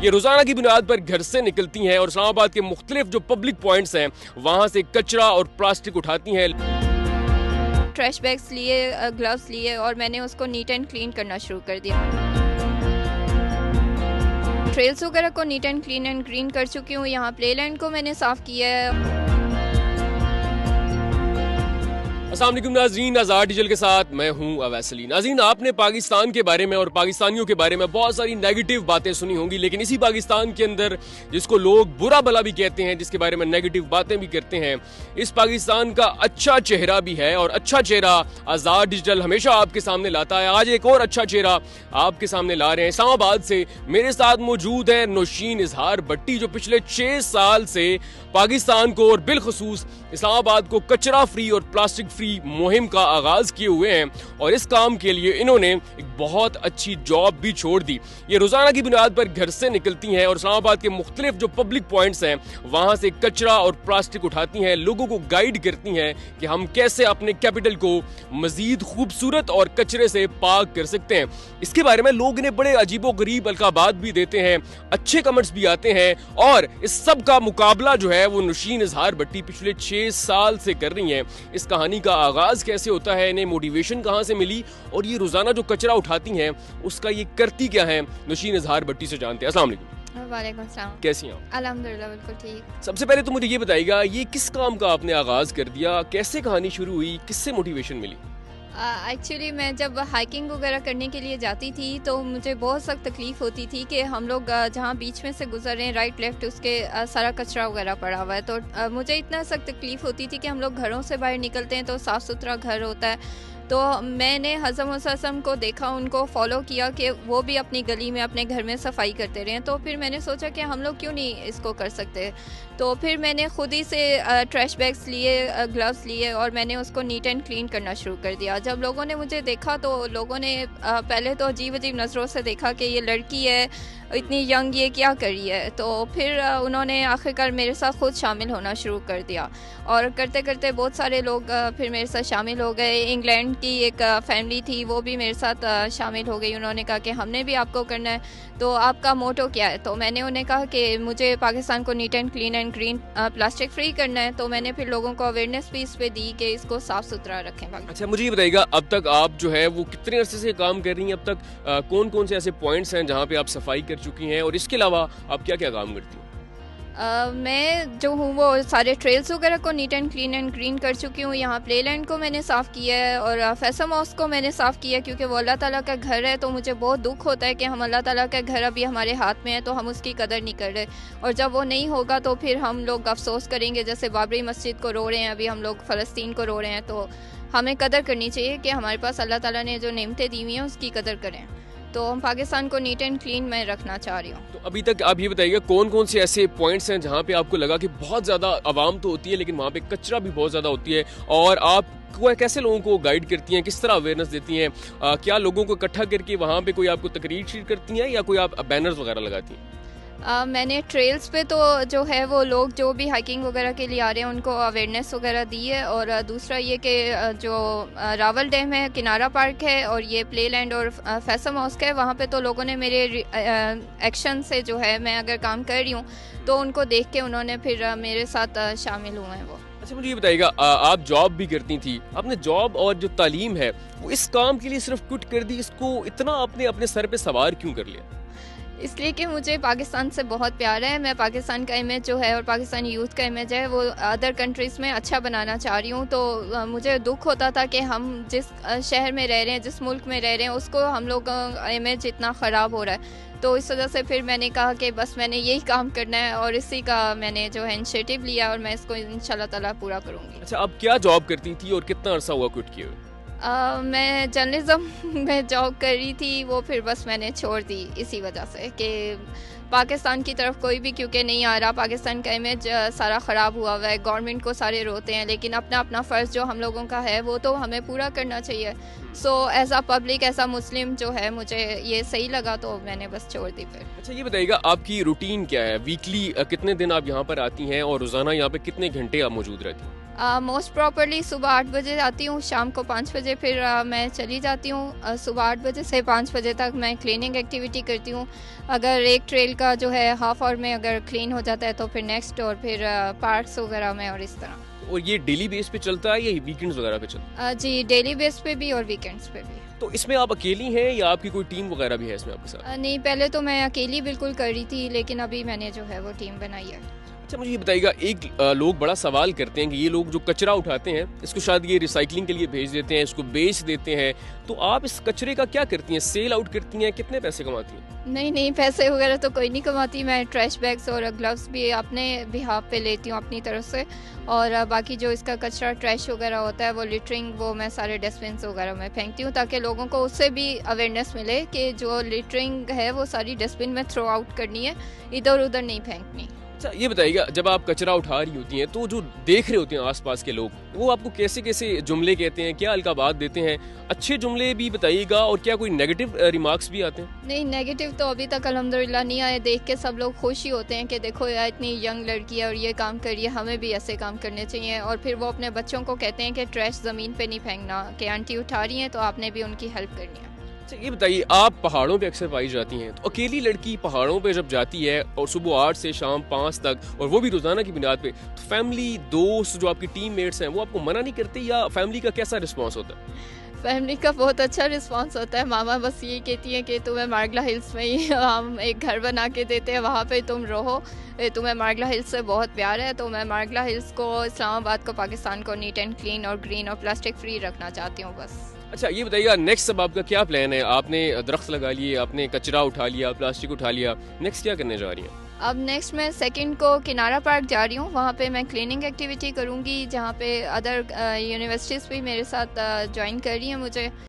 یہ روزانہ کی بنیاد پر گھر سے نکلتی ہیں اور اسلام آباد کے مختلف جو پبلک پوائنٹس ہیں وہاں سے کچرا اور پلاسٹک اٹھاتی ہیں. ٹریش بیگز لیے، گلوز لیے اور میں نے اس کو نیٹ اینڈ کلین کرنا شروع کر دیا. ٹریلز وغیرہ کو neat and clean and green کر چکی ہوں. یہاں پلے لینڈ کو میں نے صاف کیا ہے. السلام علیکم ناظرین، آزاد ڈیجیٹل کے ساتھ میں ہوں اویس علی. ناظرین، آپ نے پاکستان کے بارے میں اور پاکستانیوں کے بارے میں بہت ساری نیگیٹو باتیں سنی ہوں گی، لیکن اسی پاکستان کے اندر جس کو لوگ برا بھلا بھی کہتے ہیں، جس کے بارے میں نیگیٹو باتیں بھی کرتے ہیں، اس پاکستان کا اچھا چہرہ بھی ہے اور اچھا چہرہ آزاد ڈیجیٹل ہمیشہ آپ کے سامنے لاتا ہے. آج ایک اور اچھا چہرہ آپ کے سامنے لا رہے ہیں. اسلام آباد سے میرے ساتھ موجود ہے نوشین اظہار بٹی، جو پچھلے 6 سال سے پاکستان کو اور بالخصوص اسلام آباد کو کچرا فری اور پلاسٹک فری مہم کا آغاز کیے ہوئے ہیں، اور اس کام کے لیے انہوں نے ایک بہت اچھی جاب بھی چھوڑ دی. یہ روزانہ کی بنیاد پر گھر سے نکلتی ہیں اور اسلام آباد کے مختلف جو پبلک پوائنٹس ہیں وہاں سے کچرا اور پلاسٹک اٹھاتی ہیں، لوگوں کو گائیڈ کرتی ہیں کہ ہم کیسے اپنے کیپٹل کو مزید خوبصورت اور کچرے سے پاک کر سکتے ہیں. اس کے بارے میں لوگ انہیں بڑے عجیب و غریب القابات بھی دیتے ہیں، اچھے کمنٹس بھی آتے ہیں، اور اس سب کا مقابلہ جو ہے وہ نوشین اظہار بٹی پچھلے 6 سال سے کر رہی ہیں. اس کہانی کا آغاز کیسے ہوتا ہے، انہیں موٹیویشن کہاں سے ملی، اور یہ روزانہ جو کچرا اٹھاتی ہیں اس کا یہ کرتی کیا ہے، نوشین اظہار بٹی سے جانتے ہیں. السلام علیکم. وعلیکم السلام. کیسی ہیں آپ؟ الحمدللہ بالکل ٹھیک. سب سے پہلے تو مجھے یہ بتائیے گا، یہ کس کام کا آپ نے آغاز کر دیا، کیسے کہانی شروع ہوئی، کس سے موٹیویشن ملی؟ ایکچولی میں جب ہائکنگ وغیرہ کرنے کے لیے جاتی تھی تو مجھے بہت سخت تکلیف ہوتی تھی کہ ہم لوگ جہاں بیچ میں سے گزر رہے ہیں رائٹ لیفٹ، اس کے سارا کچرا وغیرہ پڑا ہوا ہے. تو مجھے اتنا سخت تکلیف ہوتی تھی کہ ہم لوگ گھروں سے باہر نکلتے ہیں تو صاف ستھرا گھر ہوتا ہے. تو میں نے حضرت وسلم کو دیکھا، ان کو فالو کیا کہ وہ بھی اپنی گلی میں اپنے گھر میں صفائی کرتے رہے. تو پھر میں نے سوچا کہ ہم لوگ کیوں نہیں اس کو کر سکتے. تو پھر میں نے خود ہی سے ٹریش بیگز لیے، گلوز لیے اور میں نے اس کو نیٹ اینڈ کلین کرنا شروع کر دیا. جب لوگوں نے مجھے دیکھا تو لوگوں نے پہلے تو عجیب عجیب نظروں سے دیکھا کہ یہ لڑکی ہے اتنی ینگ، یہ کیا کر رہی ہے. تو پھر انہوں نے آخرکار میرے ساتھ خود شامل ہونا شروع کر دیا، اور کرتے کرتے بہت سارے لوگ پھر میرے ساتھ شامل ہو گئے. انگلینڈ کی ایک فیملی تھی، وہ بھی میرے ساتھ شامل ہو گئی. انہوں نے کہا کہ ہم نے بھی آپ کو کرنا ہے، تو آپ کا موٹو کیا ہے؟ تو میں نے انہیں کہا کہ مجھے پاکستان کو neat and clean and green plastic free کرنا ہے. تو میں نے پھر لوگوں کو اویئرنیس بھی اس پہ دی کہ اس کو صاف ستھرا رکھیں. اچھا، مجھے یہ بتائیے گا، اب تک آپ جو ہے وہ کتنے عرصے سے کام کر رہی ہیں؟ اب تک کون کون سے ایسے پوائنٹس ہیں جہاں پہ آپ صفائی کر چکی ہیں، اور اس کے علاوہ آپ کیا کیا کام کرتی ہیں؟ میں جو ہوں وہ سارے ٹریلز وغیرہ کو neat and clean and green کر چکی ہوں. یہاں پلے لینڈ کو میں نے صاف کیا ہے اور فیصل ماسک کو میں نے صاف کیا، کیونکہ وہ اللہ تعالیٰ کا گھر ہے. تو مجھے بہت دکھ ہوتا ہے کہ ہم اللہ تعالیٰ کا گھر ابھی ہمارے ہاتھ میں ہے تو ہم اس کی قدر نہیں کر رہے، اور جب وہ نہیں ہوگا تو پھر ہم لوگ افسوس کریں گے. جیسے بابری مسجد کو رو رہے ہیں، ابھی ہم لوگ فلسطین کو رو رہے ہیں. تو ہمیں قدر کرنی چاہیے کہ ہمارے پاس اللہ تعالیٰ نے جو نعمتیں دی ہوئی ہیں اس کی قدر کریں. تو ہم پاکستان کو نیٹ اینڈ کلین میں رکھنا چاہ رہی ہوں. تو ابھی تک آپ یہ بتائیے گا کون کون سے ایسے پوائنٹس ہیں جہاں پہ آپ کو لگا کہ بہت زیادہ عوام تو ہوتی ہے لیکن وہاں پہ کچرا بھی بہت زیادہ ہوتی ہے، اور آپ کیسے لوگوں کو گائیڈ کرتی ہیں، کس طرح اویئرنیس دیتی ہیں؟ کیا لوگوں کو اکٹھا کر کے وہاں پہ کوئی آپ کو تقریر شیئر کرتی ہیں یا کوئی آپ بینرز وغیرہ لگاتی ہیں؟ میں نے ٹریلز پہ تو جو ہے وہ لوگ جو بھی ہائکنگ وغیرہ کے لیے آ رہے ہیں ان کو اویئرنیس وغیرہ دی ہے. اور دوسرا یہ کہ جو راول ڈیم ہے، کنارا پارک ہے، اور یہ پلے لینڈ اور فیصل ماسک ہے، وہاں پہ تو لوگوں نے میرے ایکشن سے جو ہے میں اگر کام کر رہی ہوں تو ان کو دیکھ کے انہوں نے پھر میرے ساتھ شامل ہوئے ہیں وہ. اچھا، مجھے یہ بتائیے گا، آپ جاب بھی کرتی تھی، آپ نے جاب اور جو تعلیم ہے وہ اس کام کے لیے صرف کوئٹ کر دی، اس کو اتنا آپ نے اپنے سر پہ سوار کیوں کر لیا؟ اس لیے کہ مجھے پاکستان سے بہت پیار ہے. میں پاکستان کا امیج جو ہے اور پاکستانی یوتھ کا امیج ہے وہ ادر کنٹریز میں اچھا بنانا چاہ رہی ہوں. تو مجھے دکھ ہوتا تھا کہ ہم جس شہر میں رہ رہے ہیں، جس ملک میں رہ رہے ہیں، اس کو ہم لوگ امیج اتنا خراب ہو رہا ہے. تو اس وجہ سے پھر میں نے کہا کہ بس میں نے یہی کام کرنا ہے، اور اسی کا میں نے جو ہے انیشیٹو لیا، اور میں اس کو انشاءاللہ تعالیٰ پورا کروں گی. اچھا، آپ کیا جاب کرتی تھی اور کتنا عرصہ ہوا کوئٹ کیے ہوئے؟ میں جرنلزم میں جاب کر رہی تھی، وہ پھر بس میں نے چھوڑ دی اسی وجہ سے کہ پاکستان کی طرف کوئی بھی کیونکہ نہیں آ رہا. پاکستان کا امیج سارا خراب ہوا ہوا ہے، گورنمنٹ کو سارے روتے ہیں، لیکن اپنا اپنا فرض جو ہم لوگوں کا ہے وہ تو ہمیں پورا کرنا چاہیے. So as a public, as a Muslim جو ہے مجھے یہ صحیح لگا تو میں نے بس چھوڑ دی پھر. اچھا، یہ بتائیے گا آپ کی روٹین کیا ہے؟ ویکلی کتنے دن آپ یہاں پر آتی ہیں اور روزانہ یہاں پہ کتنے گھنٹے آپ موجود رہتی ہیں؟ موسٹ پراپرلی صبح 8 بجے آتی ہوں، شام کو 5 بجے پھر میں چلی جاتی ہوں. صبح 8 بجے سے 5 بجے تک میں کلیننگ ایکٹیویٹی کرتی ہوں. اگر ایک ٹریل کا جو ہے ہاف آور میں اگر کلین ہو جاتا ہے تو پھر نیکسٹ، اور پھر پارکس وغیرہ میں اور اس طرح. اور یہ ڈیلی بیس پہ چلتا ہے یا ویکنڈز وغیرہ پہ چلتا ہے؟ جی ڈیلی بیس پہ بھی اور ویکینڈس پہ بھی. تو اس میں آپ اکیلی ہیں یا آپ کی کوئی ٹیم وغیرہ بھی ہے اس میں آپ کے ساتھ؟ نہیں، پہلے تو میں اکیلی بالکل کر رہی تھی، لیکن ابھی میں نے جو ہے وہ ٹیم بنائی ہے. اچھا مجھے یہ بتائیے گا، ایک لوگ بڑا سوال کرتے ہیں کہ یہ لوگ جو کچرا اٹھاتے ہیں اس کو شاید یہ ریسائکلنگ کے لیے بھیج دیتے ہیں، اس کو بیچ دیتے ہیں، تو آپ اس کچرے کا کیا کرتی ہیں؟ سیل آؤٹ کرتی ہیں؟ کتنے پیسے کماتی ہیں؟ نہیں، پیسے وغیرہ تو کوئی نہیں کماتی. میں ٹریش بیگس اور گلوز بھی اپنے بہاف پہ لیتی ہوں اپنی طرف سے، اور باقی جو اس کا کچرا ٹریش وغیرہ ہوتا ہے وہ لٹرنگ وہ میں سارے ڈسٹ بنس وغیرہ میں پھینکتی ہوں، تاکہ لوگوں کو اس سے بھی اویئرنیس ملے کہ جو لٹرنگ ہے وہ ساری ڈسٹ بن میں تھرو آؤٹ کرنی ہے، ادھر ادھر نہیں پھینکنی. اچھا یہ بتائیے گا، جب آپ کچرا اٹھا رہی ہوتی ہیں تو جو دیکھ رہے ہوتے ہیں آس پاس کے لوگ، وہ آپ کو کیسے کیسے جملے کہتے ہیں، کیا القابات دیتے ہیں؟ اچھے جملے بھی بتائیے گا، اور کیا کوئی نیگیٹو ریمارکس بھی آتے ہیں؟ نہیں، نیگیٹو تو ابھی تک الحمدللہ نہیں آئے. دیکھ کے سب لوگ خوش ہی ہوتے ہیں کہ دیکھو یار اتنی ینگ لڑکی ہے اور یہ کام کر رہی ہے، ہمیں بھی ایسے کام کرنے چاہیے. اور پھر وہ اپنے بچوں کو کہتے ہیں کہ ٹریش زمین پہ نہیں پھینکنا، کہ آنٹی اٹھا رہی ہیں تو آپ نے بھی ان کی ہیلپ کرنی ہے. اچھا یہ بتائیے، آپ پہاڑوں پہ اکثر پائی جاتی ہیں، تو اکیلی لڑکی پہاڑوں پہ جب جاتی ہے اور صبح 8 سے شام 5 تک، اور وہ بھی روزانہ کی بنیاد پہ، تو فیملی، دوست، جو آپ کی ٹیم میٹس ہیں، وہ آپ کو منع نہیں کرتے، یا فیملی کا کیسا رسپانس ہوتا ہے؟ فیملی کا بہت اچھا رسپانس ہوتا ہے. ماما بس یہی کہتی ہیں کہ تمہیں مارگلا ہلز میں ہی ہم ایک گھر بنا کے دیتے ہیں، وہاں پہ تم رہو، تمہیں مارگلا ہلز سے بہت پیار ہے. تو میں مارگلا ہلز کو، اسلام آباد کو، پاکستان کو نیٹ اینڈ کلین اور گرین اور پلاسٹک فری رکھنا چاہتی ہوں بس. اچھا یہ بتائیے گا، نیکسٹ اب آپ کا کیا پلان ہے؟ آپ نے درخت لگا لیے، آپ نے کچرا اٹھا لیا، پلاسٹک اٹھا لیا، نیکسٹ کیا کرنے جا رہی ہیں؟ اب نیکسٹ میں 2 کو کنارا پارک جا رہی ہوں، وہاں پہ میں کلیننگ ایکٹیویٹی کروں گی، جہاں پہ ادر یونیورسٹیز بھی میرے ساتھ جوائن کر رہی ہیں مجھے.